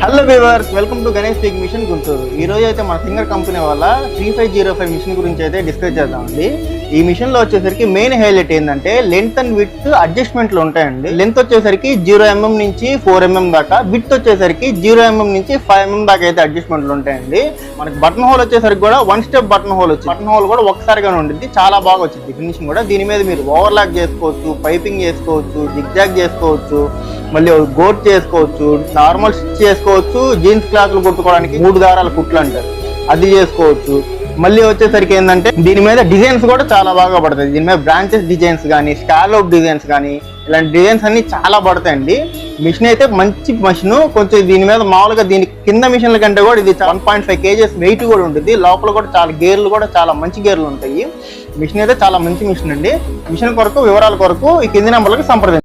Hello viewers, welcome to Ganesh tech mission Guntur. ఈ రోజు అయితే మన సింగర్ కంపెనీ వాళ్ళ 3505 మిషన్ గురించి అయితే డిస్కస్ చేద్దామండి. ఈ మిషన్ లో వచ్చేసరికి మెయిన్ హైలైట్ ఏంటంటే లెంత్ అండ్ విడ్త్ అడ్జస్ట్మెంట్లు ఉంటాయండి. లెంత్ వచ్చేసరికి 0mm నుంచి 4mm దాకా, విడ్త్ వచ్చేసరికి 0mm నుంచి 5mm దాకా అయితే అడ్జస్ట్మెంట్లు ఉంటాయండి. మనకి బటన్ హోల్ వచ్చేసరికి కూడా 1 స్టెప్ బటన్ హోల్ వచ్చింది. బటన్ హోల్ కూడా ఒకసారిగానే ఉంటుంది, చాలా బాగా వచ్చింది ఫినిషింగ్ కూడా. దీని మీద మీరు ఓవర్లాక్ చేసుకోవచ్చు, పైపింగ్ చేసుకోవచ్చు, జిగ్జాగ్ చేసుకోవచ్చు, మళ్ళీ గోట్ చేసుకోవచ్చు, నార్మల్ స్టిచ్ చేసుకోవచ్చు, జీన్స్ క్లాత్లు కుట్టుకోవడానికి 3 దారాల కుట్లు అంటారు, అది చేసుకోవచ్చు. మళ్ళీ వచ్చేసరికి ఏంటంటే దీని మీద డిజైన్స్ కూడా చాలా బాగా పడతాయి. దీని మీద బ్రాంచెస్ డిజైన్స్ కానీ, స్కాలౌట్ డిజైన్స్ కానీ, ఇలాంటి డిజైన్స్ అన్ని చాలా పడతాయండి. మిషన్ అయితే మంచి మిషన్. కొంచెం దీని మీద మామూలుగా దీని కింద మిషన్ల కంటే కూడా ఇది 1.5 kgs వెయిట్ కూడా ఉంటుంది. లోపల కూడా చాలా గేర్లు కూడా చాలా మంచి గేర్లు ఉంటాయి. మిషన్ అయితే చాలా మంచి మిషన్ అండి. మిషన్ కొరకు వివరాల కొరకు ఈ కింది నెంబర్లకు సంప్రదించండి.